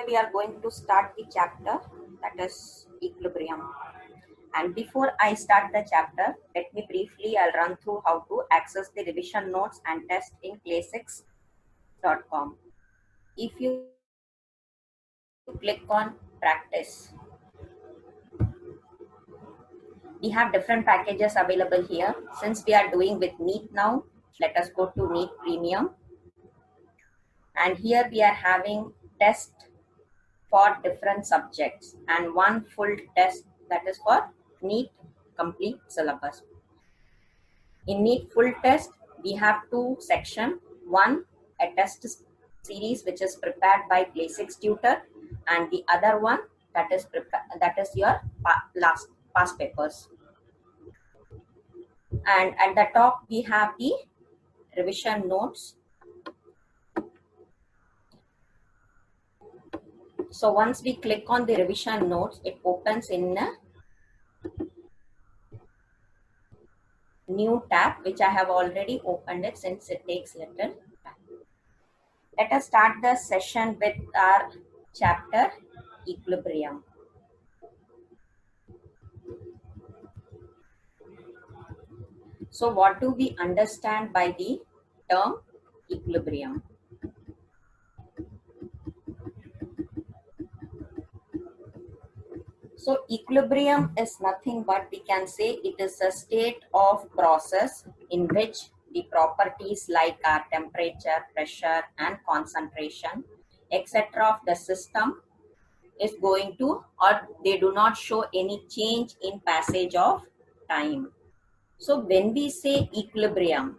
we are going to start the chapter, that is equilibrium. And before I start the chapter, let me briefly I'll run through how to access the revision notes and test in classix.com. If you click on practice, we have different packages available here. Since we are doing with NEET now, let us go to NEET Premium. And here we are having test for different subjects and one full test that is for NEET complete syllabus. In NEET full test, we have two sections. One, a test series which is prepared by Classix Tutor, and the other one that is your past papers. And at the top we have the revision notes. So once we click on the revision notes, it opens in a new tab, which I have already opened it since it takes little time. Let us start the session with our chapter equilibrium. So what do we understand by the term equilibrium? So equilibrium is nothing but we can say it is a state of process in which the properties like our temperature, pressure and concentration, etc. of the system is going to, or they do not show any change in passage of time. So when we say equilibrium,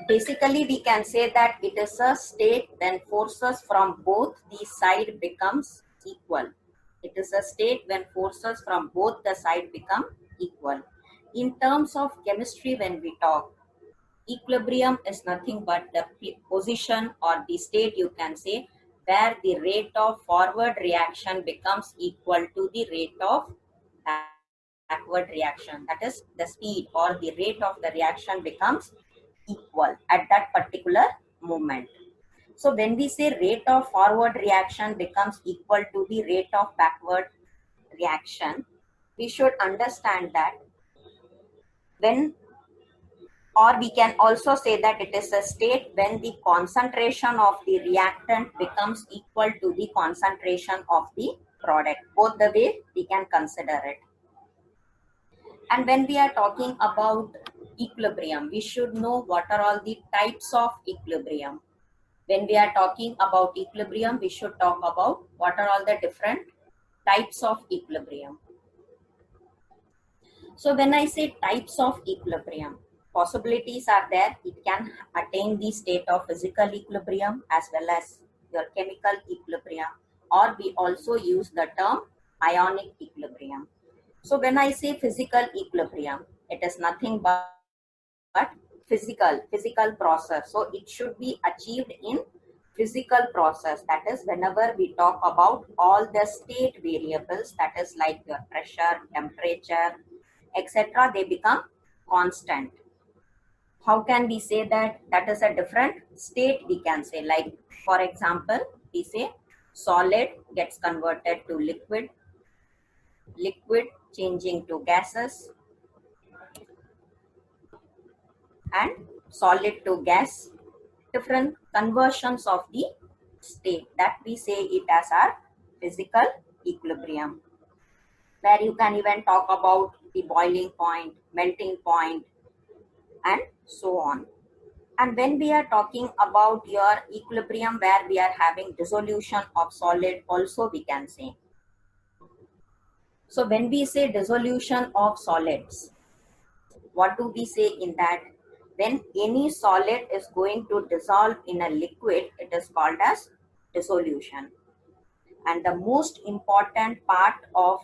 basically we can say that it is a state when forces from both the side becomes equal. It is a state when forces from both the side become equal. In terms of chemistry, when we talk, equilibrium is nothing but the position or the state, you can say, where the rate of forward reaction becomes equal to the rate of backward reaction. That is, the speed or the rate of the reaction becomes equal at that particular moment. So when we say rate of forward reaction becomes equal to the rate of backward reaction, we should understand that when, or we can also say that it is a state when the concentration of the reactant becomes equal to the concentration of the product. Both the way we can consider it. And when we are talking about equilibrium, we should know what are all the types of equilibrium. When we are talking about equilibrium, we should talk about what are all the different types of equilibrium. So when I say types of equilibrium, possibilities are there. It can attain the state of physical equilibrium as well as your chemical equilibrium, or we also use the term ionic equilibrium. So when I say physical equilibrium, it is nothing but physical process. So it should be achieved in physical process. That is, whenever we talk about all the state variables, that is like your pressure, temperature, etc., they become constant. How can we say that that is a different state? We can say, like, for example, we say solid gets converted to liquid, liquid changing to gases, and solid to gas, different conversions of the state, that we say it as our physical equilibrium, where you can even talk about the boiling point, melting point, and so on. And when we are talking about your equilibrium where we are having dissolution of solid, also we can say. So when we say dissolution of solids, what do we say in that? When any solid is going to dissolve in a liquid, it is called as dissolution. And the most important part of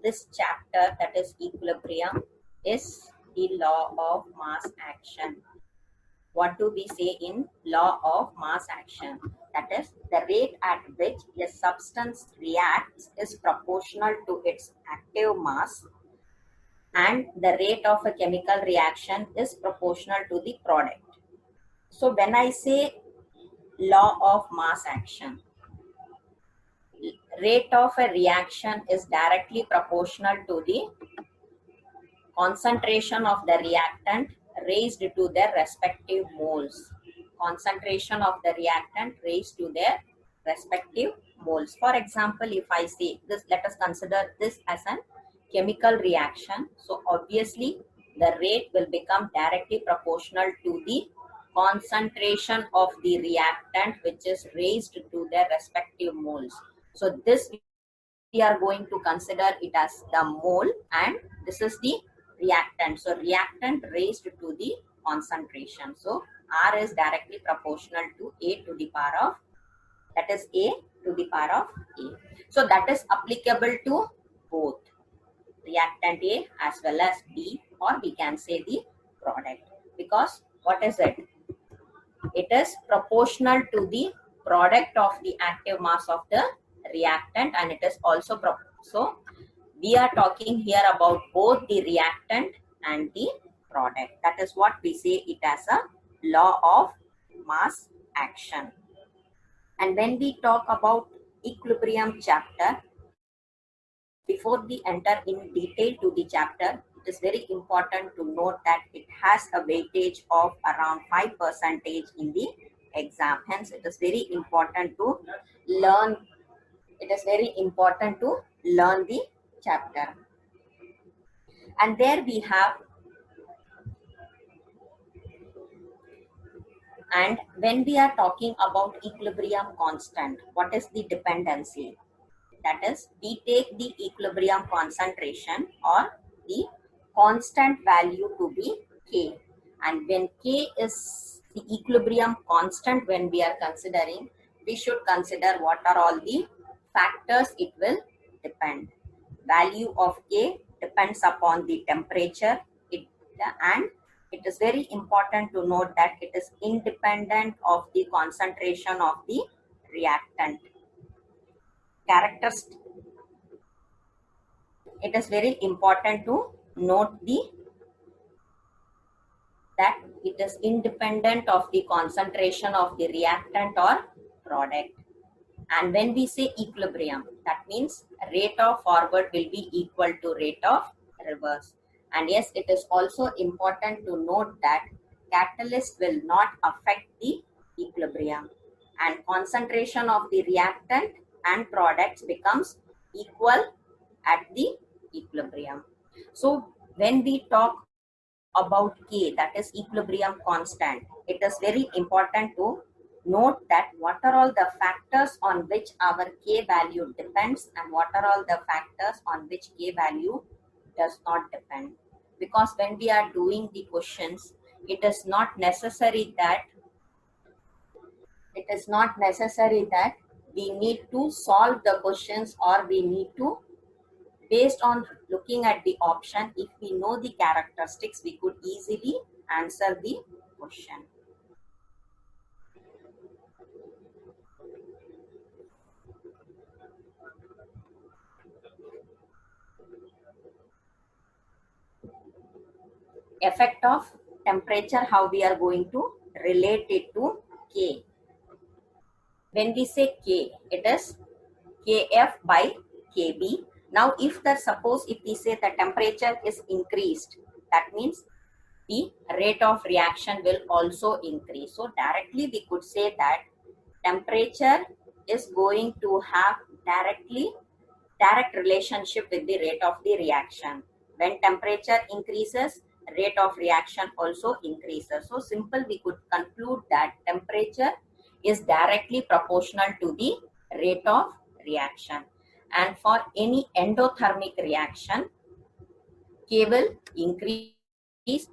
this chapter, that is equilibrium, is the law of mass action. What do we say in law of mass action? That is, the rate at which a substance reacts is proportional to its active mass, and the rate of a chemical reaction is proportional to the product. So when I say law of mass action. Rate of a reaction is directly proportional to the concentration of the reactant raised to their respective moles. Concentration of the reactant raised to their respective moles. For example, if I say this, let us consider this as a chemical reaction. So obviously the rate will become directly proportional to the concentration of the reactant which is raised to their respective moles. So this we are going to consider it as the mole, and this is the reactant. So reactant raised to the concentration. So R is directly proportional to A to the power of, that is A to the power of A. So that is applicable to both reactant A as well as B, or we can say the product, because what is it? It is proportional to the product of the active mass of the reactant, and it is also so we are talking here about both the reactant and the product. That is what we say it as a law of mass action. And when we talk about equilibrium chapter, before we enter in detail to the chapter, it is very important to note that it has a weightage of around 5% in the exam. Hence, it is very important to learn. It is very important to learn the chapter. And there we have, and when we are talking about equilibrium constant, what is the dependency? That is, we take the equilibrium concentration or the constant value to be K. And when K is the equilibrium constant, when we are considering, we should consider what are all the factors it will depend. Value of K depends upon the temperature, and it is very important to note that it is independent of the concentration of the reactant. Characteristic, it is very important to note that it is independent of the concentration of the reactant or product. And when we say equilibrium, that means rate of forward will be equal to rate of reverse. And yes, it is also important to note that catalyst will not affect the equilibrium, and concentration of the reactant and products becomes equal at the equilibrium. So when we talk about K, that is equilibrium constant, it is very important to note that what are all the factors on which our K value depends and what are all the factors on which K value does not depend. Because when we are doing the questions, it is not necessary that we need to solve the questions, or we need to, based on looking at the option, if we know the characteristics, we could easily answer the question. Effect of temperature, how we are going to relate it to K. When we say K, it is Kf by Kb. Now, if the suppose if we say the temperature is increased, that means the rate of reaction will also increase. So directly we could say that temperature is going to have direct relationship with the rate of the reaction. When temperature increases, rate of reaction also increases. So simple, we could conclude that temperature is directly proportional to the rate of reaction. And for any endothermic reaction, K will increase,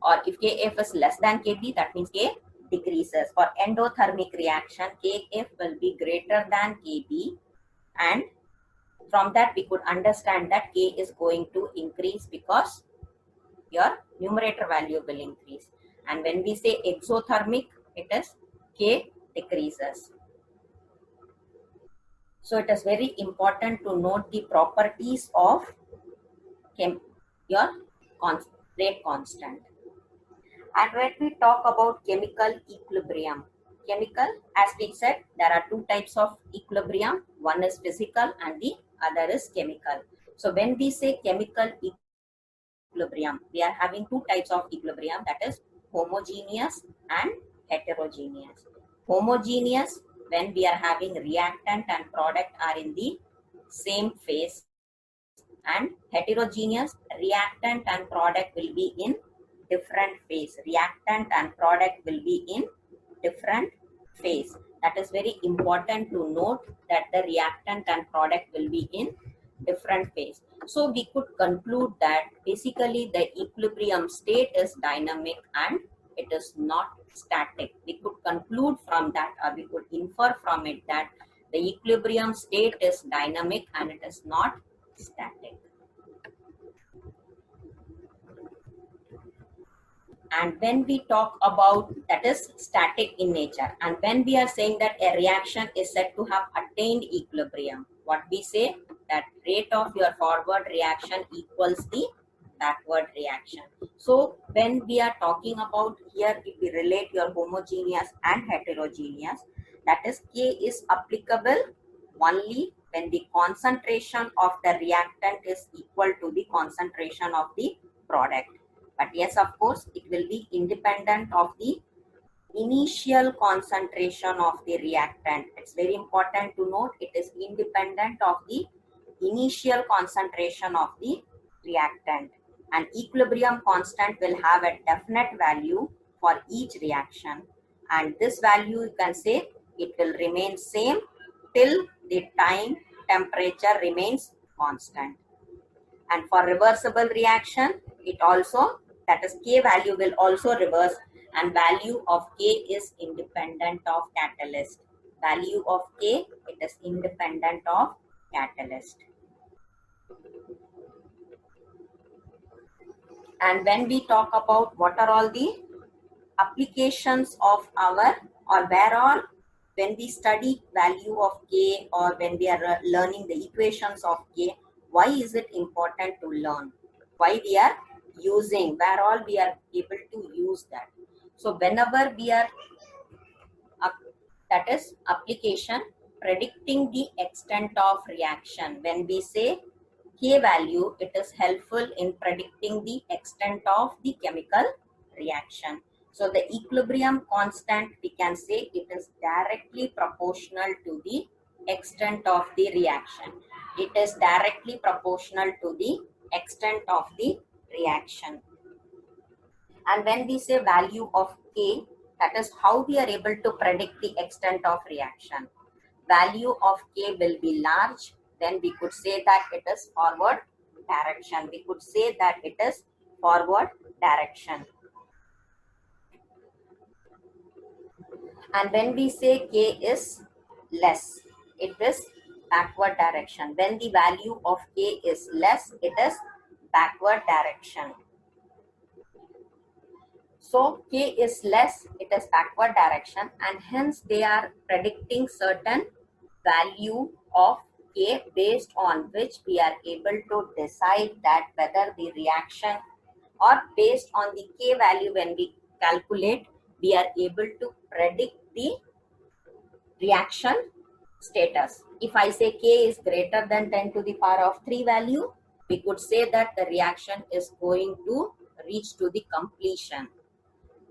or if Kf is less than Kb, that means K decreases. For endothermic reaction, Kf will be greater than Kb, and from that we could understand that K is going to increase because your numerator value will increase. And when we say exothermic, it is K decreases. So it is very important to note the properties of your rate constant. And when we talk about chemical equilibrium, chemical, as we said, there are two types of equilibrium. One is physical and the other is chemical. So when we say chemical equilibrium, we are having two types of equilibrium, that is homogeneous and heterogeneous. Homogeneous, when we are having reactant and product are in the same phase, and heterogeneous, reactant and product will be in different phase. Reactant and product will be in different phase. That is very important to note, that the reactant and product will be in different phase. So we could conclude that basically the equilibrium state is dynamic and it is not static. We could conclude from that, or we could infer from it, that the equilibrium state is dynamic and it is not static. And when we talk about, that is static in nature, and when we are saying that a reaction is said to have attained equilibrium, what we say, that rate of your forward reaction equals the backward reaction. So when we are talking about here, if we relate your homogeneous and heterogeneous, that is K is applicable only when the concentration of the reactant is equal to the concentration of the product. But yes, of course, it will be independent of the initial concentration of the reactant. It's very important to note, it is independent of the initial concentration of the reactant. And equilibrium constant will have a definite value for each reaction. And this value, you can say, it will remain same till the time temperature remains constant. And for reversible reaction, it also, that is K value will also reverse, and value of K is independent of catalyst. Value of K, it is independent of catalyst. And when we talk about what are all the applications of our, or where all, when we study value of K, or when we are learning the equations of K, why is it important to learn? Why we are using, where all we are able to use that? So whenever we are, that is application, predicting the extent of reaction. When we say K value, it is helpful in predicting the extent of the chemical reaction. So the equilibrium constant, we can say it is directly proportional to the extent of the reaction. It is directly proportional to the extent of the reaction. And when we say value of K, that is how we are able to predict the extent of reaction. Value of K will be large, then we could say that it is forward direction. We could say that it is forward direction. And when we say K is less, it is backward direction. When the value of K is less, it is backward direction. So K is less, it is backward direction, and hence they are predicting certain value of K, based on which we are able to decide that whether the reaction, or based on the K value when we calculate, we are able to predict the reaction status. If I say K is greater than 10 to the power of 3 value, we could say that the reaction is going to reach to the completion.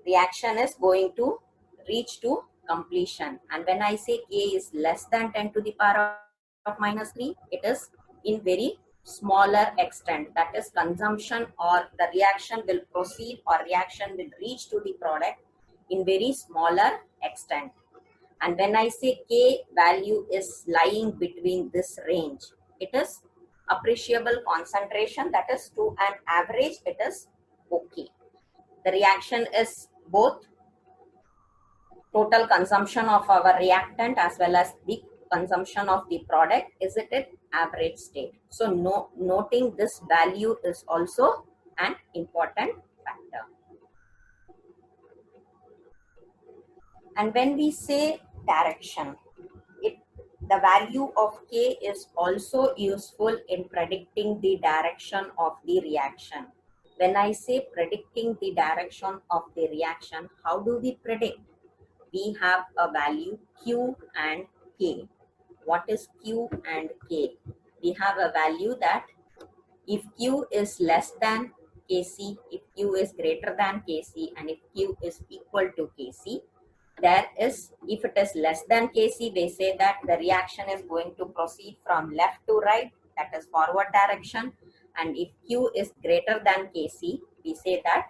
Reaction is going to reach to completion. And when I say K is less than 10 to the power of minus 3, it is in very smaller extent. That is consumption, or the reaction will proceed, or reaction will reach to the product in very smaller extent. And when I say K value is lying between this range, it is appreciable concentration, that is to an average, it is okay. The reaction is both total consumption of our reactant as well as the consumption of the product is at an average state. So noting this value is also an important factor. And when we say direction, the value of K is also useful in predicting the direction of the reaction. When I say predicting the direction of the reaction, how do we predict? we have a value Q and K. What is Q and K? We have a value that if Q is less than Kc, if Q is greater than Kc, and if Q is equal to Kc, there is, if it is less than Kc, they say that the reaction is going to proceed from left to right, that is forward direction. And if Q is greater than Kc, we say that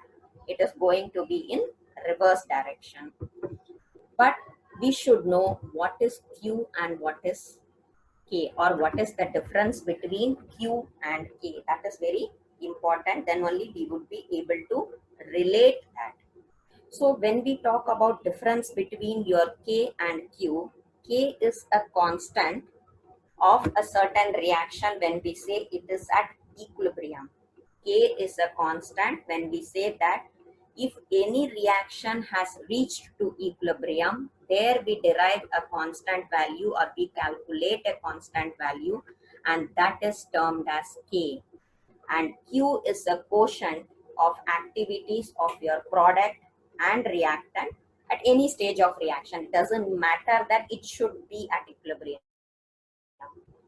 it is going to be in reverse direction. But we should know what is Q and what is K, or what is the difference between Q and K. That is very important. Then only we would be able to relate that. So when we talk about difference between your K and Q, K is a constant of a certain reaction when we say it is at equilibrium. K is a constant when we say that if any reaction has reached to equilibrium, there we derive a constant value, or we calculate a constant value, and that is termed as K. And Q is a quotient of activities of your product and reactant at any stage of reaction. It doesn't matter that it should be at equilibrium.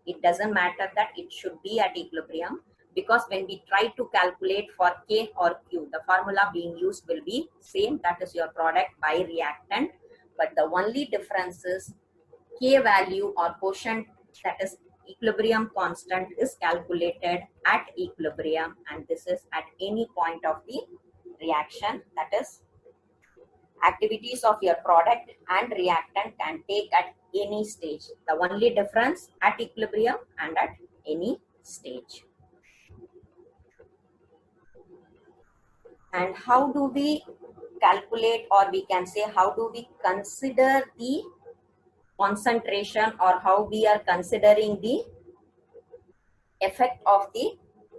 It doesn't matter that it should be at equilibrium, because when we try to calculate for K or Q, the formula being used will be same, that is your product by reactant. But the only difference is K value or quotient, that is equilibrium constant, is calculated at equilibrium, and this is at any point of the reaction. That is, activities of your product and reactant can take at any stage. The only difference at equilibrium and at any stage. And how do we calculate, or we can say how do we consider the concentration, or how we are considering the effect of the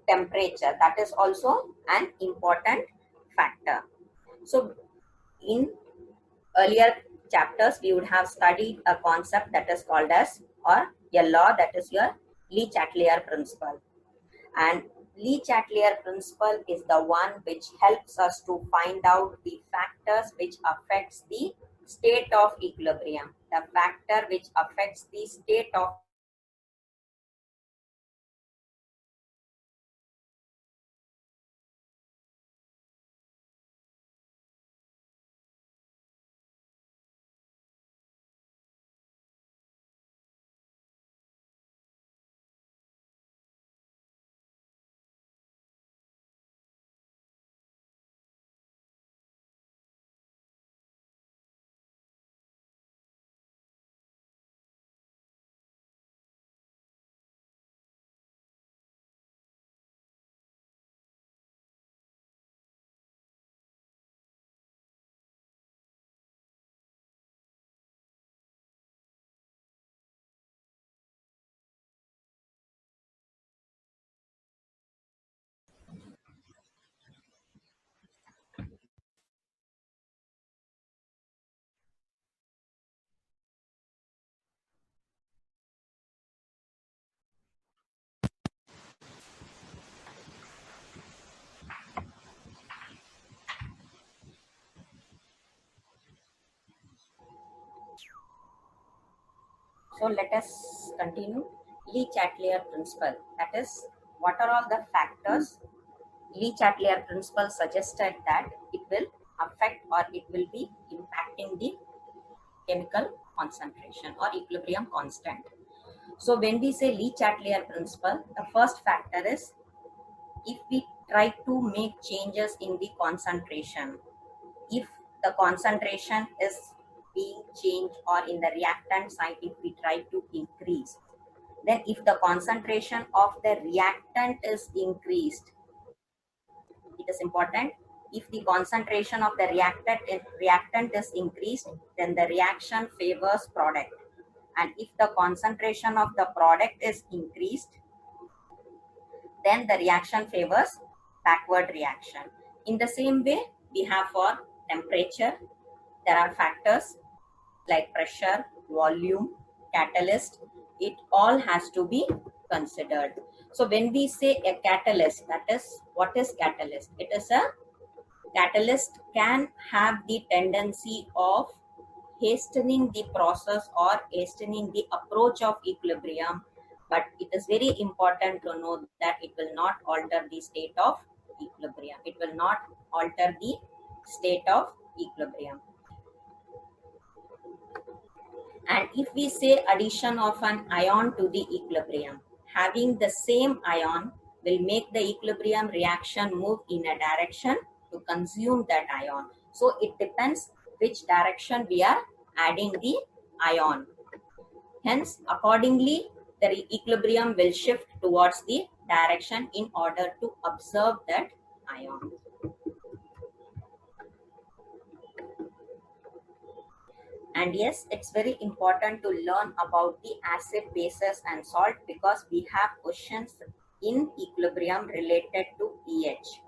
temperature? That is also an important factor. So in earlier chapters, we would have studied a concept that is called as, or a law, that is your Le Chatelier principle. And Le Chatelier principle is the one which helps us to find out the factors which affects the state of equilibrium. The factor which affects the state of So let us continue. Le Chatelier principle. That is, what are all the factors? Le Chatelier principle suggested that it will affect, or it will be impacting the chemical concentration or equilibrium constant. So when we say Le Chatelier principle, the first factor is, if we try to make changes in the concentration, if the concentration is being changed, or in the reactant side if we try to increase, then if the concentration of the reactant is increased, it is important, if the concentration of the reactant is increased, then the reaction favors product. And if the concentration of the product is increased, then the reaction favors backward reaction. In the same way, we have for temperature, there are factors like pressure, volume, catalyst. It all has to be considered. So when we say a catalyst, that is, what is catalyst? It is a catalyst can have the tendency of hastening the process or hastening the approach of equilibrium, but it is very important to know that it will not alter the state of equilibrium. It will not alter the state of equilibrium. And if we say addition of an ion to the equilibrium, having the same ion will make the equilibrium reaction move in a direction to consume that ion. So it depends which direction we are adding the ion. Hence, accordingly, the equilibrium will shift towards the direction in order to absorb that ion. And yes, it's very important to learn about the acid, bases and salt because we have questions in equilibrium related to pH.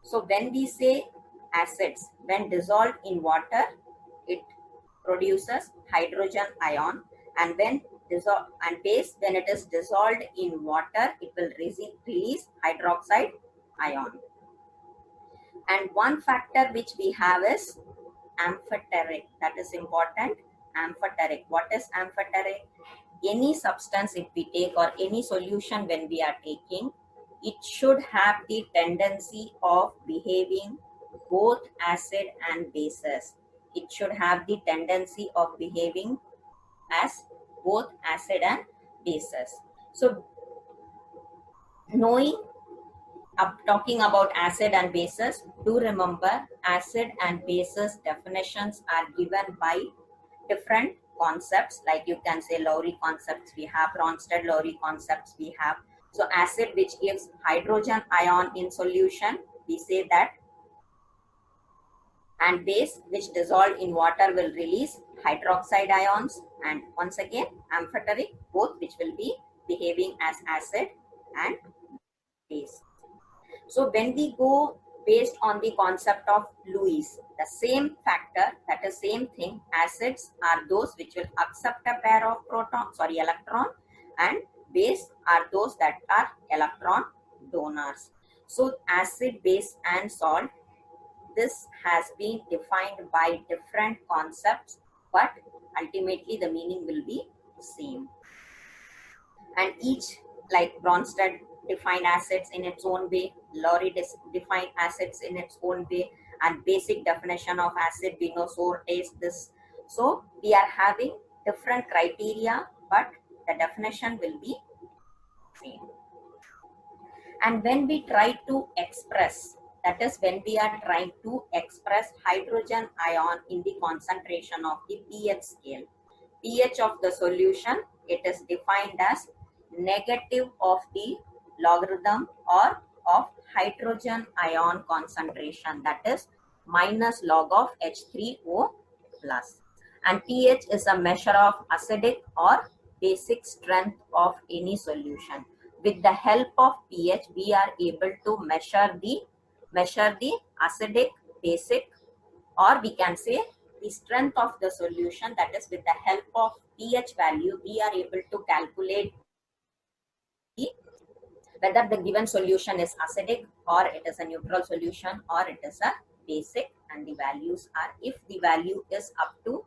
So when we say acids, when dissolved in water, it produces hydrogen ion, and when dissolved and base, when it is dissolved in water, it will release hydroxide ion. And one factor which we have is amphoteric. That is important. Amphoteric. What is amphoteric? Any substance if we take or any solution when we are taking, it should have the tendency of behaving both acid and bases. It should have the tendency of behaving as both acid and bases. So knowing talking about acid and bases, do remember acid and bases definitions are given by different concepts, like you can say Lowry concepts we have, Bronsted-Lowry concepts we have. So acid which gives hydrogen ion in solution, we say that, and base which dissolved in water will release hydroxide ions, and once again amphoteric, both which will be behaving as acid and base. So when we go based on the concept of Lewis, the same factor, that is same thing, acids are those which will accept a pair of electron, and base are those that are electron donors. So acid, base and salt, this has been defined by different concepts, but ultimately the meaning will be same. And each, like Bronsted defined acids in its own way, Lowry defined acids in its own way, and basic definition of acid we know sour taste this. So we are having different criteria, but the definition will be same. And when we try to express, that is when we are trying to express hydrogen ion in the concentration of the pH scale, pH of the solution, it is defined as negative of the logarithm or of hydrogen ion concentration, that is minus log of H3O plus. And pH is a measure of acidic or basic strength of any solution. With the help of pH, we are able to measure the acidic, basic, or we can say the strength of the solution. That is, with the help of pH value, we are able to calculate whether the given solution is acidic or it is a neutral solution or it is a basic, and the values are, if the value is up to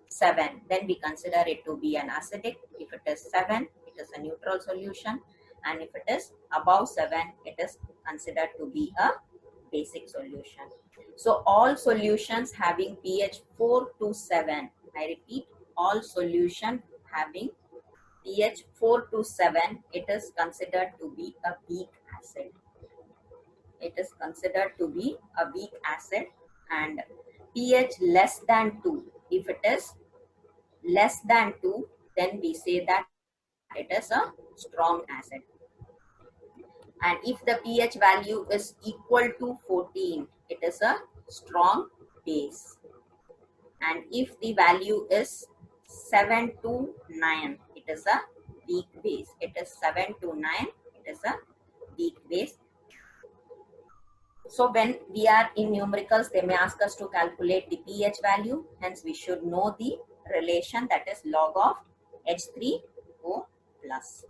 7, then we consider it to be an acidic. If it is 7, it is a neutral solution, and if it is above 7, it is considered to be a basic solution. So all solutions having pH 4 to 7, I repeat, all solution having pH 4 to 7, it is considered to be a weak acid. It is considered to be a weak acid. And pH less than 2, if it is less than 2, then we say that it is a strong acid. And if the pH value is equal to 14, it is a strong base. And if the value is 7 to 9, it is a weak base. It is 7 to 9, it is a weak base. So when we are in numericals, they may ask us to calculate the pH value. Hence, we should know the relation, that is log of H3O plus.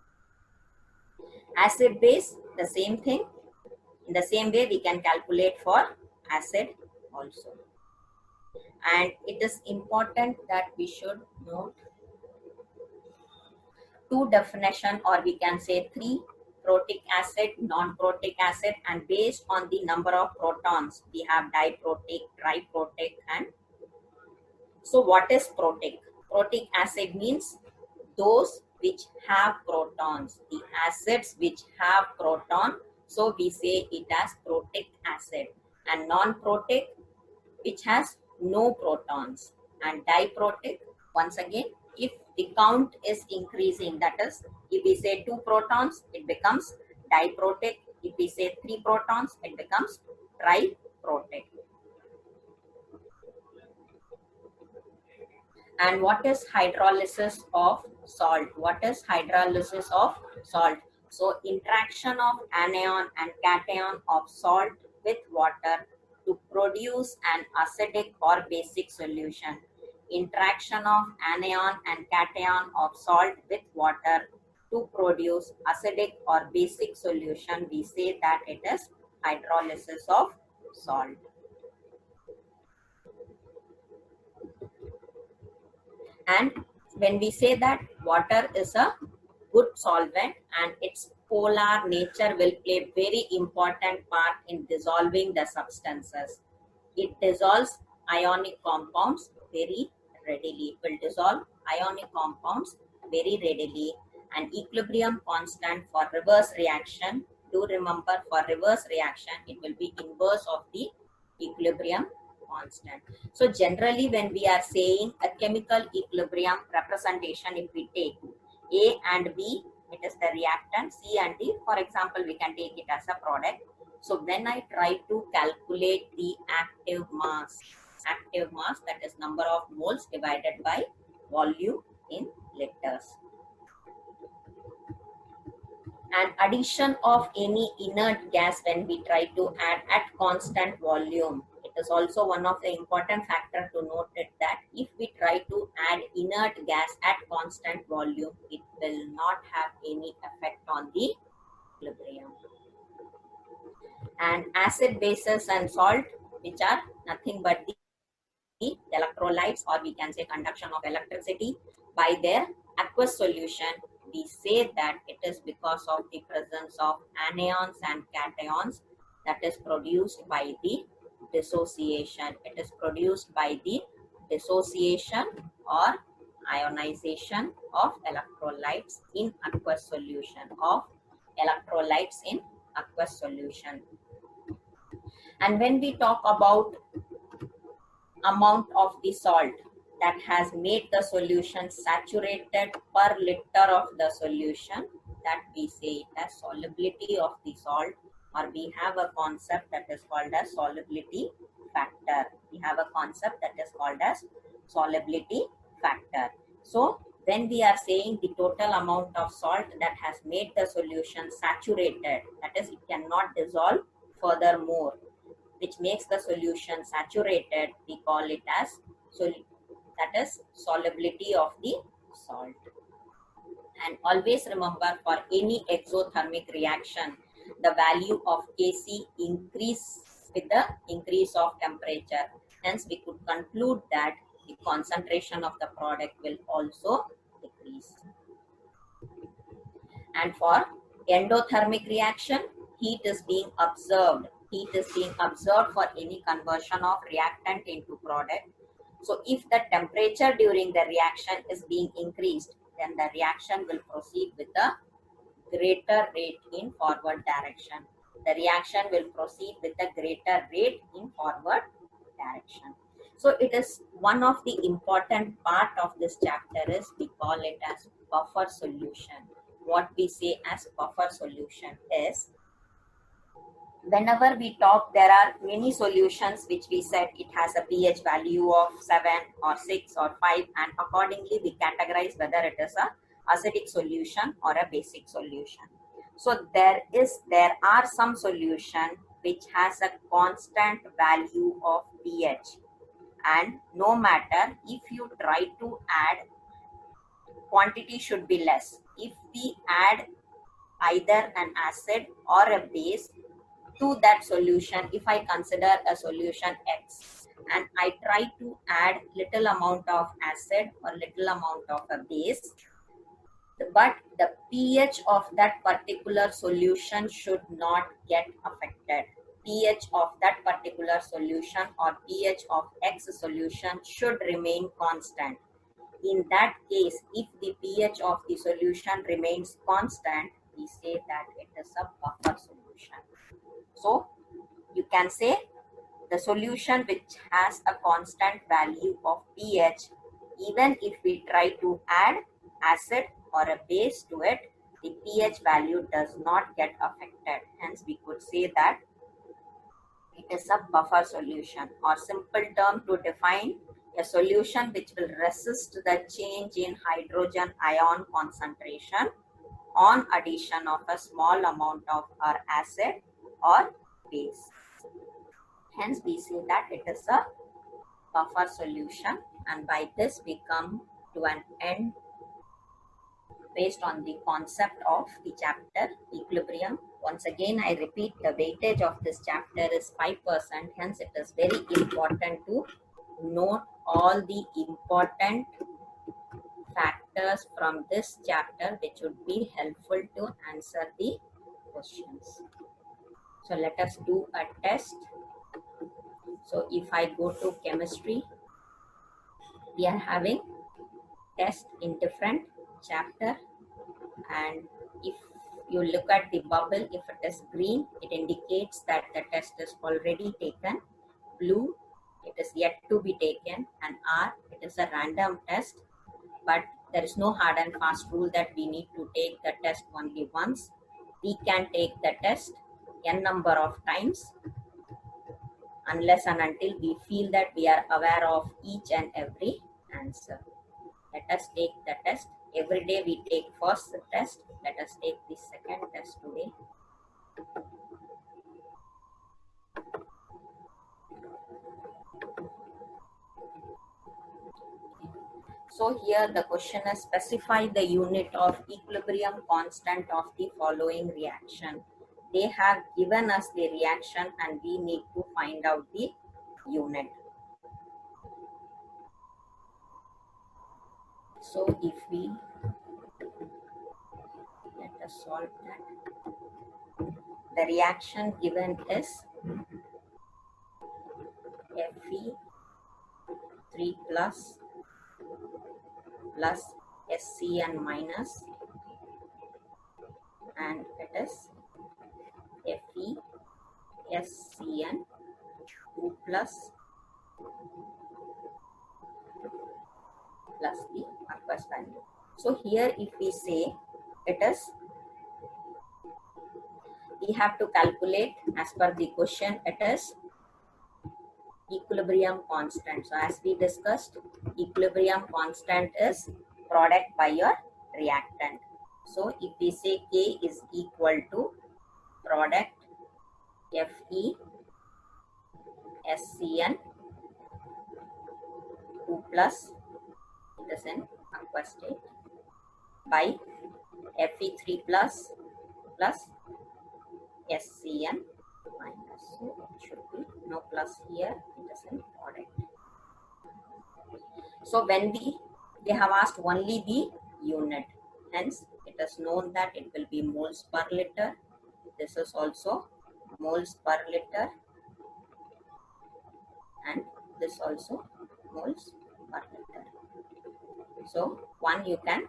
Acid base, the same thing. In the same way, we can calculate for acid also. And it is important that we should note two definition, or we can say three: protic acid, non-protic acid, and based on the number of protons we have diprotic, triprotic, and so what is protic? Protic acid means those which have protons, the acids which have proton, so we say it as protic acid. And non-protic, which has no protons. And diprotic, once again, if the count is increasing, that is, if we say 2 protons, it becomes diprotic. If we say 3 protons, it becomes triprotic. And what is hydrolysis of salt? What is hydrolysis of salt? So interaction of anion and cation of salt with water to produce an acidic or basic solution. Interaction of anion and cation of salt with water to produce acidic or basic solution. We say that it is hydrolysis of salt. And when we say that water is a good solvent and its polar nature will play very important part in dissolving the substances. It dissolves ionic compounds very readily. It will dissolve ionic compounds very readily. And equilibrium constant for reverse reaction. Do remember, for reverse reaction, it will be inverse of the equilibrium constant. So generally when we are saying a chemical equilibrium representation, if we take A and B, it is the reactant, C and D, for example, we can take it as a product. So when I try to calculate the active mass, that is number of moles divided by volume in liters. And addition of any inert gas when we try to add at constant volume, it is also one of the important factor to note it, that if we try to add inert gas at constant volume, it will not have any effect on the equilibrium. And acid, bases and salt, which are nothing but the electrolytes, or we can say conduction of electricity by their aqueous solution, we say that it is because of the presence of anions and cations that is produced by the dissociation. It is produced by the dissociation or ionization of electrolytes in aqueous solution, And when we talk about amount of the salt that has made the solution saturated per liter of the solution, that we say it as solubility of the salt, or we have a concept that is called as solubility factor. So when we are saying the total amount of salt that has made the solution saturated, that is, it cannot dissolve furthermore, which makes the solution saturated, we call it as solubility of the salt. And always remember, for any exothermic reaction, the value of Kc increase with the increase of temperature. Hence, we could conclude that the concentration of the product will also decrease. And for endothermic reaction, heat is being observed for any conversion of reactant into product. So if the temperature during the reaction is being increased, then the reaction will proceed with a greater rate in forward direction. So it is one of the important part of this chapter is we call it as buffer solution. What we say as buffer solution is, whenever we talk, there are many solutions which we said it has a pH value of 7 or 6 or 5, and accordingly we categorize whether it is a acidic solution or a basic solution. So there are some solution which has a constant value of pH, and no matter if you try to add, quantity should be less. If we add either an acid or a base to that solution, if I consider a solution X, and I try to add little amount of acid or little amount of a base, but the pH of that particular solution should not get affected. pH of that particular solution or pH of X solution should remain constant. In that case, if the pH of the solution remains constant, we say that it is a buffer solution. So you can say the solution which has a constant value of pH, even if we try to add acid or a base to it, the pH value does not get affected. Hence, we could say that it is a buffer solution, or simple term to define a solution which will resist the change in hydrogen ion concentration on addition of a small amount of our acid or base. Hence, we say that it is a buffer solution, and by this we come to an end based on the concept of the chapter equilibrium. Once again, I repeat, the weightage of this chapter is 5%. Hence, it is very important to note all the important factors from this chapter which would be helpful to answer the questions. So let us do a test. So if I go to chemistry, we are having test in different chapter, and if you look at the bubble, if it is green, it indicates that the test is already taken. Blue, it is yet to be taken, and R, it is a random test, but there is no hard and fast rule that we need to take the test only once. We can take the test n number of times unless and until we feel that we are aware of each and every answer. Let us take the test. Every day we take first test. Let us take the second test today. So here the question is, specify the unit of equilibrium constant of the following reaction. They have given us the reaction and we need to find out the unit. So if we let us solve that. The reaction given is Fe3 plus SCN minus, and it is FeSCN 2 plus the aqueous value. So here if we say it is, we have to calculate as per the question, it is equilibrium constant. So as we discussed, equilibrium constant is product by your reactant. So if we say K is equal to product Fe SCN 2 plus, it is in aqueous state, by Fe3 plus SCN minus. So it should be no plus here, it is in product. So when they have asked only the unit, hence it is known that it will be moles per liter. This is also moles per liter, and this also moles per liter. So one you can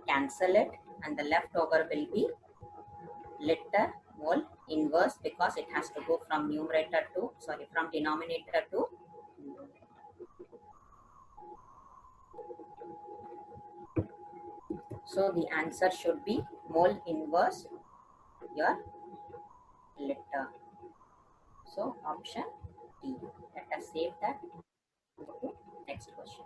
cancel it, and the leftover will be liter mole inverse, because it has to go from from denominator to numerator. So the answer should be mole inverse your liter. So option D. Let us save that. Next question.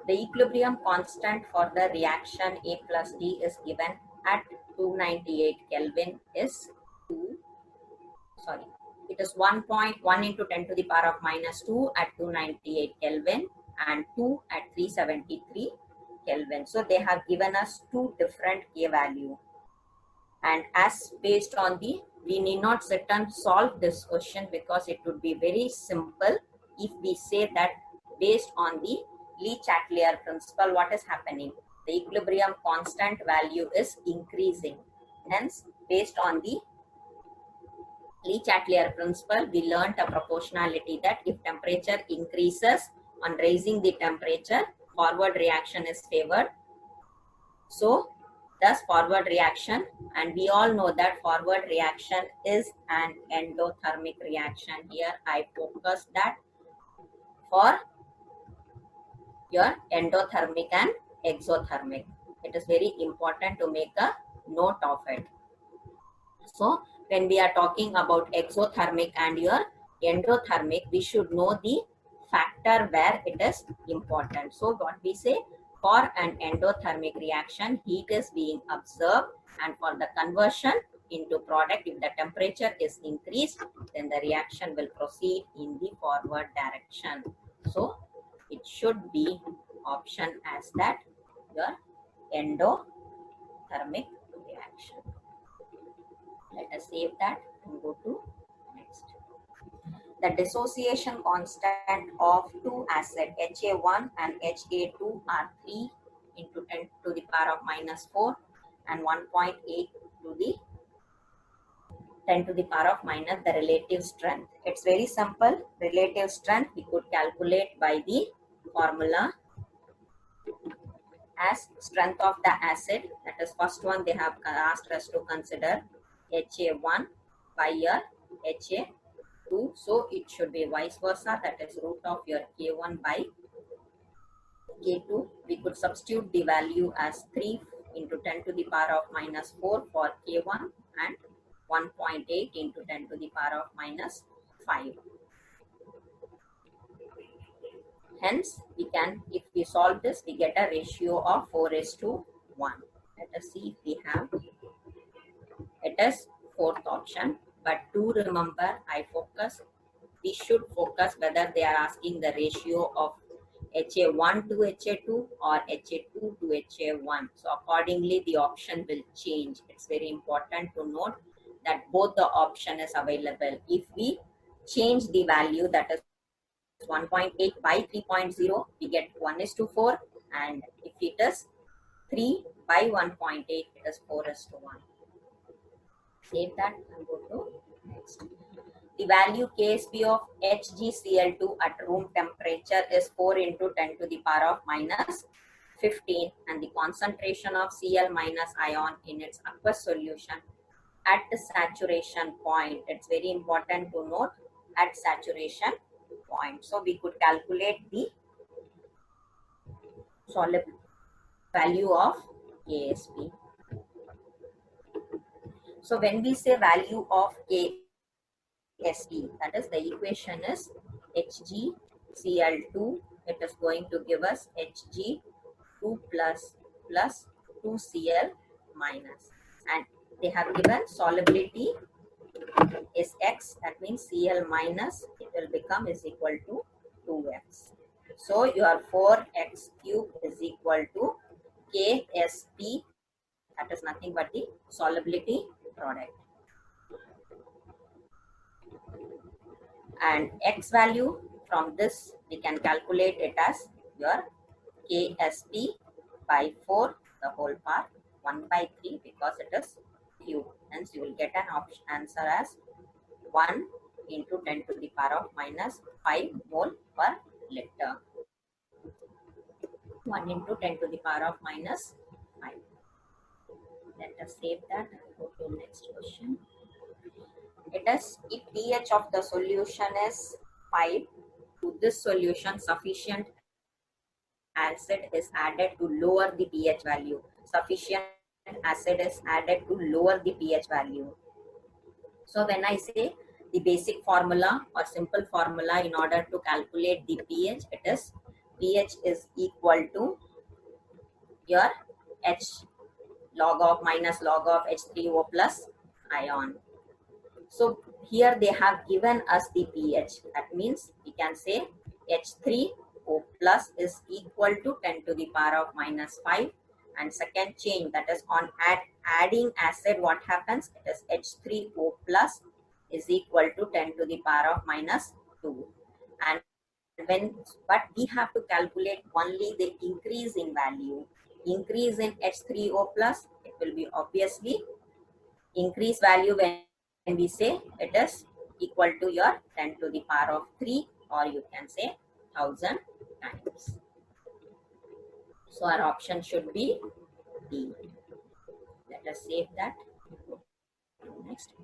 The equilibrium constant for the reaction A plus D is given at 298 Kelvin is 1.1 into 10 to the power of minus 2 at 298 Kelvin and 2 at 373 Kelvin. So they have given us two different K value. And as based on we need not sit and solve this question because it would be very simple. if we say that based on the Le Chatelier principle, what is happening? The equilibrium constant value is increasing. Hence, based on the Le Chatelier principle, we learnt a proportionality that if temperature increases on raising the temperature, forward reaction is favored. So, thus forward reaction, and we all know that forward reaction is an endothermic reaction. Here I focus that for your endothermic and exothermic. It is very important to make a note of it. So when we are talking about exothermic and your endothermic, we should know the factor where it is important. So what we say, for an endothermic reaction, heat is being absorbed, and for the conversion into product, if the temperature is increased, then the reaction will proceed in the forward direction. So it should be option as that, your endothermic reaction. Let us save that and go to next. The dissociation constant of two acids Ha1 and Ha2 are 3 into 10 to the power of minus 4 and 1.8 to the 10 to the power of minus the relative strength. It's very simple. Relative strength we could calculate by the formula as strength of the acid. That is first one they have asked us to consider Ha1 by your Ha2. So it should be vice versa. That is root of your K1 by K2. We could substitute the value as 3 into 10 to the power of minus 4 for K1 and 1.8 into 10 to the power of minus 5. Hence, we can, if we solve this, we get a ratio of 4:1. Let us see if we have. It is fourth option. But do remember, we should focus whether they are asking the ratio of Ha1 to Ha2 or Ha2 to Ha1. So accordingly, the option will change. It's very important to note that both the option is available. If we change the value, that is 1.8 by 3.0, we get 1:4, and if it is 3 by 1.8, it is 4:1. Save that and go to next. The value Ksp of HgCl2 at room temperature is 4 into 10 to the power of minus 15, and the concentration of Cl minus ion in its aqueous solution at the saturation point. It's very important to note at saturation point. So we could calculate the solid value of Ksp. So when we say value of Ksp, that is the equation is HgCl2. It is going to give us Hg2 plus 2Cl minus, and they have given solubility is X. That means Cl minus, it will become is equal to 2X. So your 4X cube is equal to Ksp. That is nothing but the solubility product. And X value, from this we can calculate it as your Ksp by 4 the whole part, 1 by 3 because it is cube. Hence you will get an answer as 1 into 10 to the power of minus 5 mole per liter. 1 into 10 to the power of minus 5. Let us save that and go to next question. It is, if pH of the solution is 5, to this solution sufficient acid is added to lower the pH value. Sufficient acid is added to lower the pH value. So when I say the basic formula or simple formula in order to calculate the pH, it is pH is equal to your H log of minus log of H3O plus ion. So here they have given us the pH. That means we can say H3O plus is equal to 10 to the power of minus 5. And second change, that is on adding acid, what happens? It is H3O plus is equal to 10 to the power of minus 2. And but we have to calculate only the increase in value. Increase in H3O plus, it will be obviously increase value when we say it is equal to your 10 to the power of 3, or you can say 1000 times. So our option should be D. Let us save that. Next.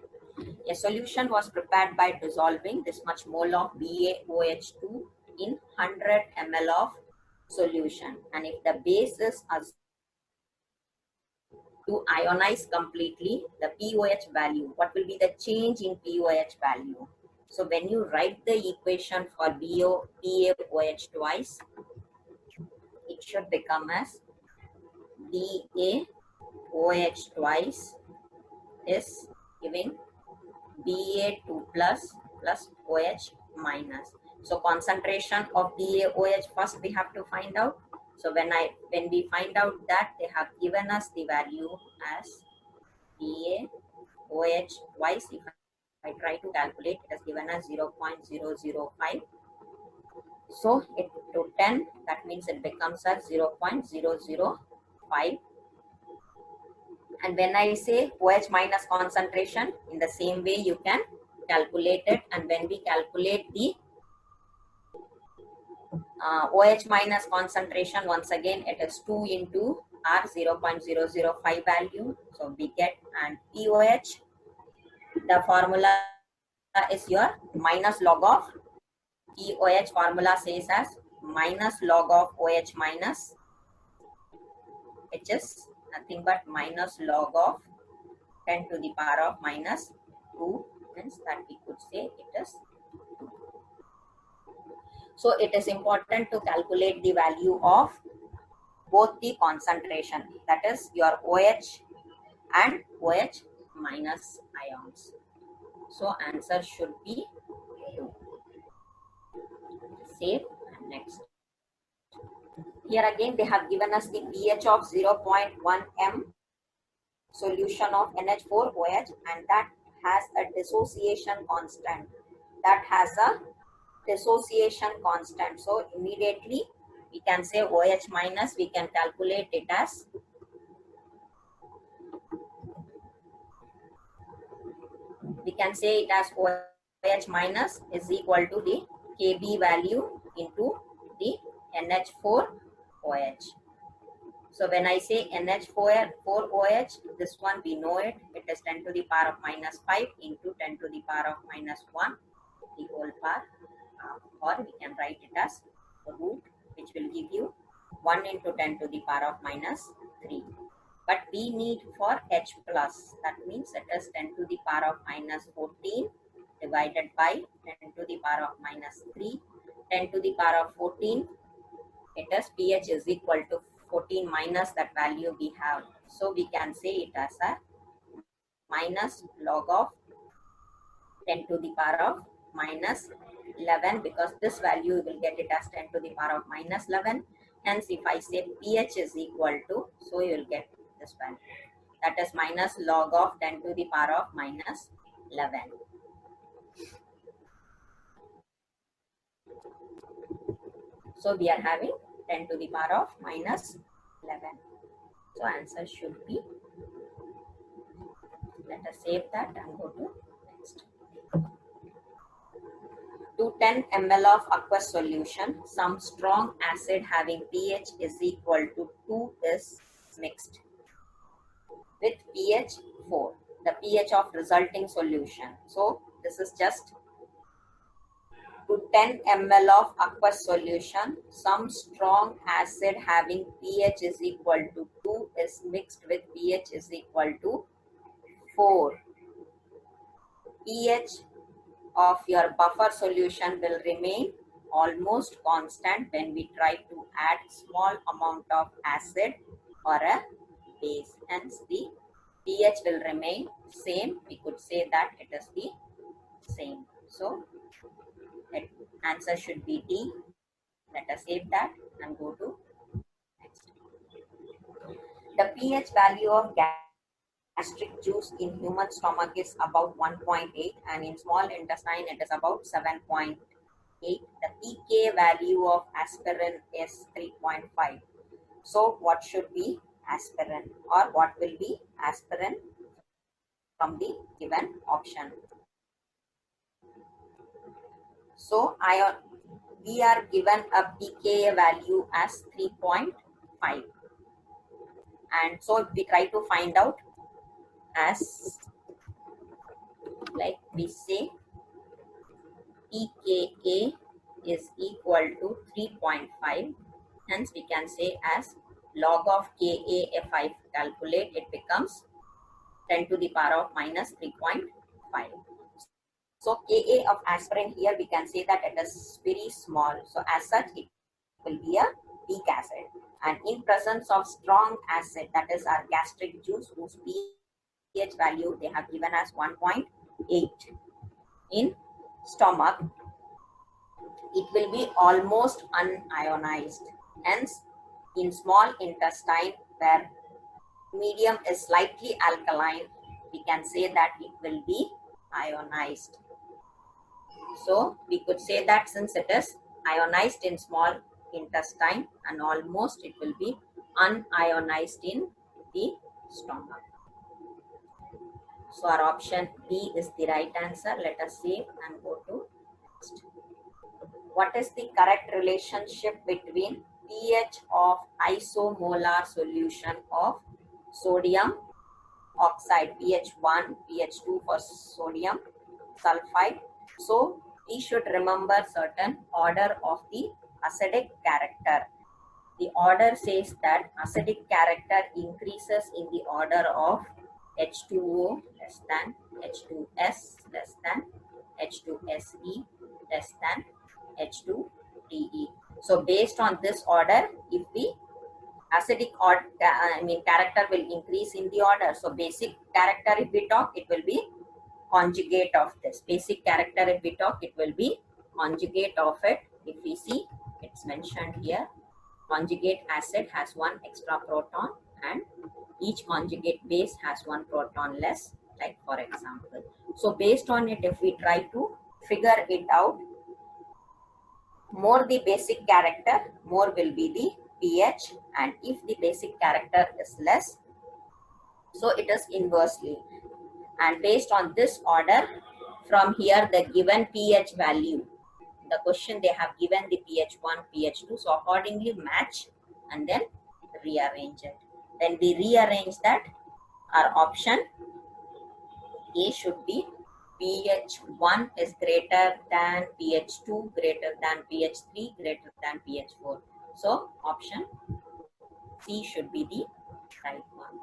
A solution was prepared by dissolving this much mole of BaOH2 in 100 ml of solution, and if the base is to ionize completely, the POH value, what will be the change in POH value? So when you write the equation for BaOH twice, it should become as BaOH twice is giving Ba2 plus OH minus. So concentration of BaOH first we have to find out. So when we find out that, they have given us the value as BaOH twice. If I try to calculate, it has given us 0.005. So it to 10, that means it becomes as 0.005. And when I say OH minus concentration, in the same way you can calculate it. And when we calculate the OH minus concentration, once again it is 2 into R 0.005 value. So we get, and POH, the formula is your minus log of POH. Formula says as minus log of OH minus, which is nothing but minus log of 10 to the power of minus 2, means that we could say it is 2. So it is important to calculate the value of both the concentration, that is your OH and OH minus ions. So answer should be 2. Save and next. Here again they have given us the pH of 0.1 m solution of NH4OH, and that has a dissociation constant. So immediately we can say OH minus, we can calculate it as OH minus is equal to the Kb value into the NH4OH. So when I say NH4OH, this one we know it is 10 to the power of minus 5 into 10 to the power of minus 1, the whole power, or we can write it as root, which will give you 1 into 10 to the power of minus 3. But we need for H plus, that means it is 10 to the power of minus 14 divided by 10 to the power of minus 3. 10 to the power of 14, it is pH is equal to 14 minus that value we have. So we can say it as a minus log of 10 to the power of minus 11, because this value will get it as 10 to the power of minus 11. Hence if I say pH is equal to, so you will get this value, that is minus log of 10 to the power of minus 11. So we are having 10 to the power of minus 11. So answer should be, let us save that and go to next. To 10 ml of aqueous solution, some strong acid having pH is equal to 2 is mixed with pH 4, the pH of resulting solution. So this is just to 10 ml of aqueous solution, some strong acid having pH is equal to 2 is mixed with pH is equal to 4. pH of your buffer solution will remain almost constant when we try to add small amount of acid or a base. Hence the pH will remain same. We could say that it is the same. So answer should be D. Let us save that and go to next. The pH value of gastric juice in human stomach is about 1.8, and in small intestine it is about 7.8. The pK value of aspirin is 3.5. So what should be aspirin, or what will be aspirin from the given option? So we are given a pKa value as 3.5, and so we try to find out, as like we say pKa is equal to 3.5, hence we can say as log of Ka. If I calculate, it becomes 10 to the power of minus 3.5. So Ka of aspirin here, we can say that it is very small, so as such it will be a weak acid, and in presence of strong acid, that is our gastric juice, whose pH value they have given as 1.8 in stomach, it will be almost unionized. Hence, in small intestine where medium is slightly alkaline, we can say that it will be ionized. So we could say that since it is ionized in small intestine, and almost it will be unionized in the stomach. So our option B is the right answer. Let us save and go to next. What is the correct relationship between pH of isomolar solution of sodium oxide, pH 1, pH 2 for sodium sulfide? So we should remember certain order of the acidic character. The order says that acidic character increases in the order of H2O less than H2S less than H2SE less than H2DE. So based on this order, if the acidic character will increase in the order. So basic character, if we talk, it will be conjugate of this. Basic character, if we talk, it will be conjugate of it. If we see, it's mentioned here. Conjugate acid has one extra proton, and each conjugate base has one proton less, like for example. So based on it, if we try to figure it out, more the basic character, more will be the pH, and if the basic character is less, so it is inversely. And based on this order, from here the given pH value, the question they have given the pH 1, pH 2, so accordingly match and then rearrange it. Then we rearrange that. Our option A should be pH 1 is greater than pH 2, greater than pH 3, greater than pH 4. So option C should be the right one.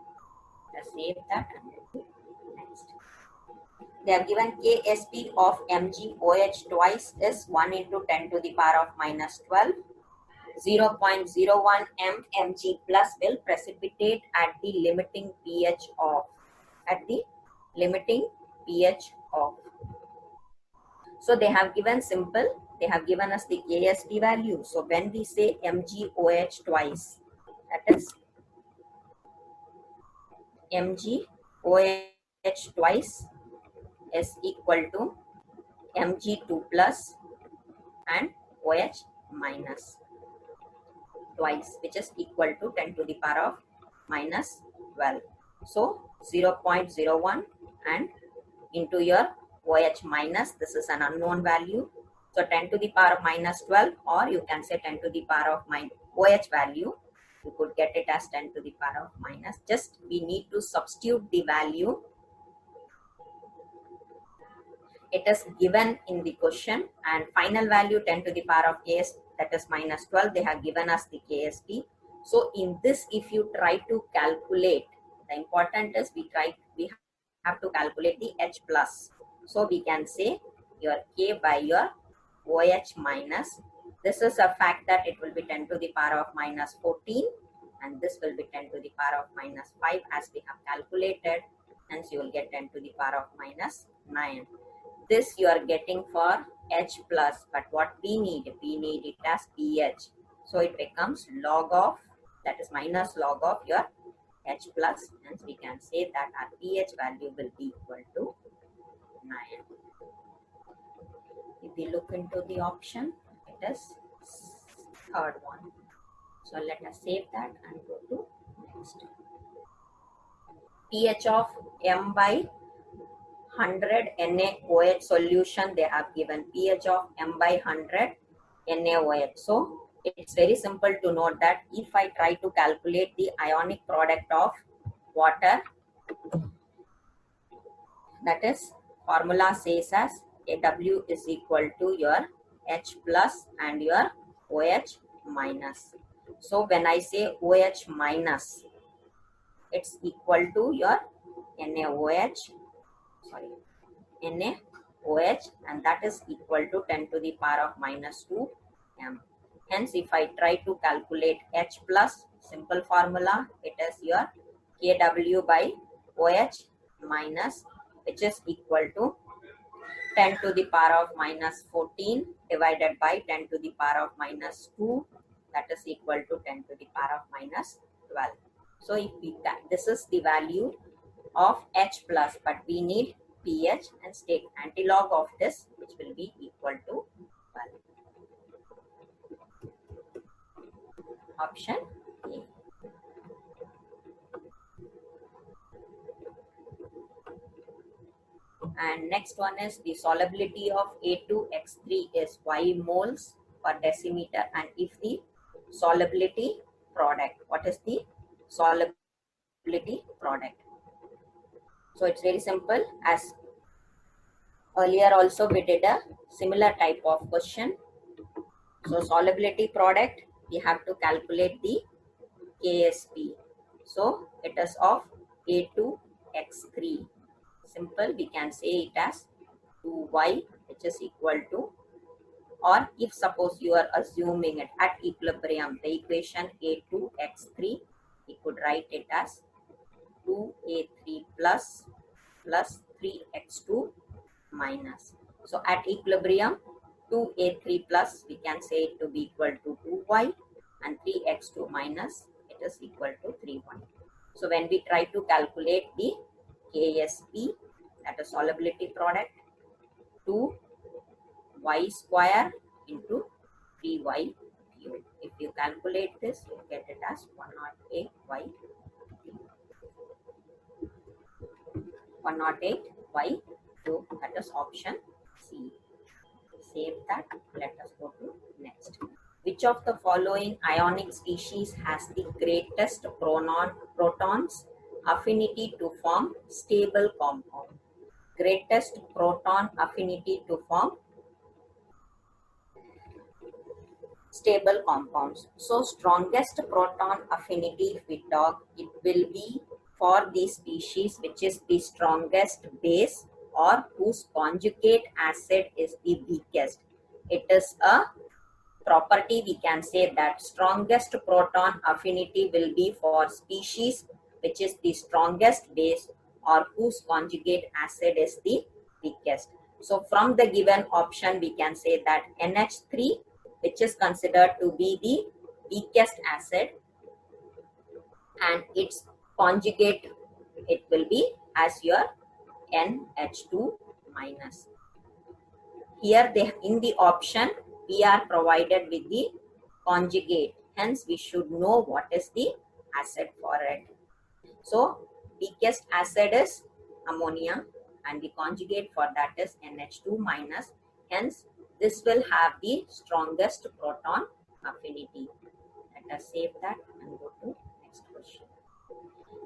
Let's save that and go to next. They have given Ksp of MgOH twice is 1 into 10 to the power of minus 12. 0.01 mmg plus will precipitate at the limiting pH of, So they have given simple, they have given us the Ksp value. So when we say MgOH twice, that is MgOH twice is equal to Mg2 plus and OH minus twice, which is equal to 10 to the power of minus 12. So 0.01 and into your OH minus, this is an unknown value. So 10 to the power of minus 12, or you can say 10 to the power of OH value. You could get it as 10 to the power of minus. Just we need to substitute the value. It is given in the question, and final value 10 to the power of Ks, that is minus 12. They have given us the Ksp. So in this, if you try to calculate, the important is we have to calculate the H plus. So we can say your K by your OH minus. This is a fact that it will be 10 to the power of minus 14, and this will be 10 to the power of minus 5 as we have calculated. Hence you will get 10 to the power of minus 9. This you are getting for H plus, but what we need it as pH. So it becomes log of, that is minus log of your H plus. Hence we can say that our pH value will be equal to 9. If we look into the option, is third one. So let us save that and go to next. pH of m by 100 NaOH solution, they have given pH of m by 100 NaOH. So it's very simple to note that if I try to calculate the ionic product of water, that is formula says as AW is equal to your H plus and your OH minus. So when I say OH minus, it's equal to your NaOH, NaOH, and that is equal to 10 to the power of minus 2 m. Hence, if I try to calculate H plus, simple formula, it is your Kw by OH minus, which is equal to 10 to the power of minus 14 divided by 10 to the power of minus 2, that is equal to 10 to the power of minus 12. So if we this is the value of H plus, but we need pH, and take antilog of this, which will be equal to 12. Option A. And next one is the solubility of A2X3 is Y moles per decimeter, and if the solubility product, what is the solubility product? So it's very simple. As earlier also we did a similar type of question. So solubility product, we have to calculate the KSP. So it is of A2X3. Simple, we can say it as 2y, which is equal to, or if suppose you are assuming it at equilibrium, the equation A2X3, we could write it as 2A3 plus 3x2 minus. So at equilibrium, 2A3 plus, we can say it to be equal to 2y, and 3x2 minus, it is equal to 3y. So when we try to calculate the KSP, that is solubility product, 2y square into 3y cube. If you calculate this, you get it as 108y 108y cube. That is option C. Save that. Let us go to next. Which of the following ionic species has the greatest protons affinity to form stable compound? Greatest proton affinity to form stable compounds. So strongest proton affinity, if we talk, it will be for the species which is the strongest base or whose conjugate acid is the weakest. It is a property, we can say that strongest proton affinity will be for species which is the strongest base or whose conjugate acid is the weakest. So from the given option, we can say that NH3, which is considered to be the weakest acid, and its conjugate, it will be as your NH2 minus. Here they, in the option, we are provided with the conjugate. Hence, we should know what is the acid for it. So, weakest acid is ammonia, and the conjugate for that is NH2 minus. Hence, this will have the strongest proton affinity. Let us save that and go to next question.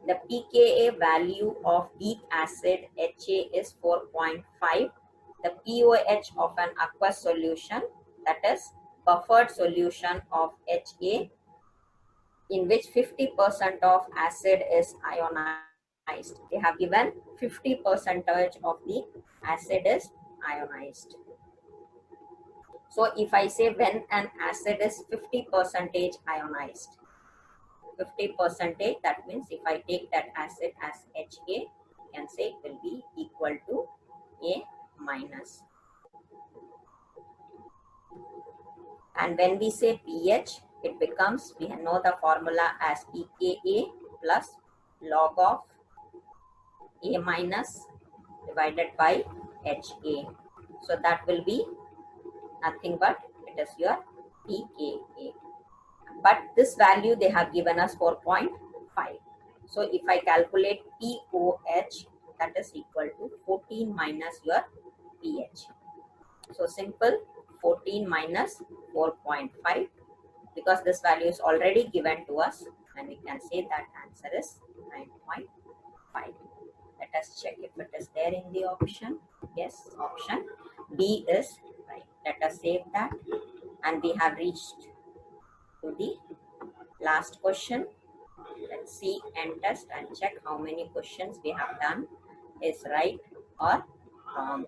The pKa value of weak acid HA is 4.5. The pOH of an aqueous solution, that is buffered solution of HA, in which 50% of acid is ionized. They have given 50% of the acid is ionized. So if I say when an acid is 50% ionized, 50%, that means if I take that acid as HA, you can say it will be equal to A minus. And when we say pH, it becomes, we know the formula as pKa plus log of A minus divided by HA. So that will be nothing but, it it is your pKa. But this value they have given us 4.5. So if I calculate POH, that is equal to 14 minus your pH. So simple, 14 minus 4.5, because this value is already given to us, and we can say that answer is 9.5. Let us check if it is there in the option. Yes, option B is right. Let us save that, and we have reached to the last question. Let's see and test and check how many questions we have done is right or wrong.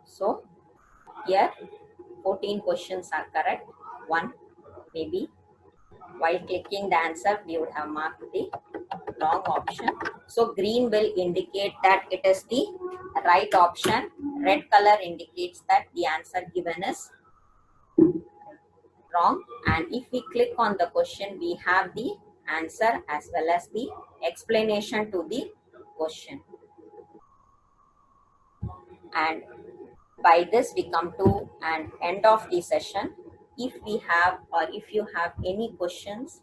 So here 14 questions are correct. One maybe. While clicking the answer, we would have marked the wrong option. So green will indicate that it is the right option. Red color indicates that the answer given is wrong. And if we click on the question, we have the answer as well as the explanation to the question. And by this we come to an end of the session. If we have or if you have any questions,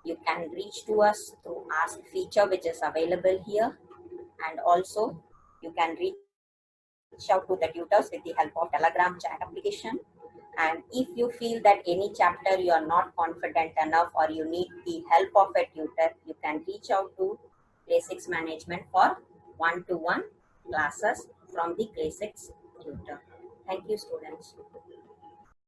you can reach to us through ask feature which is available here, and also you can reach out to the tutors with the help of Telegram chat application. And if you feel that any chapter you are not confident enough or you need the help of a tutor, you can reach out to Class 6 management for one-to-one classes from the Class 6 tutor. Thank you, students.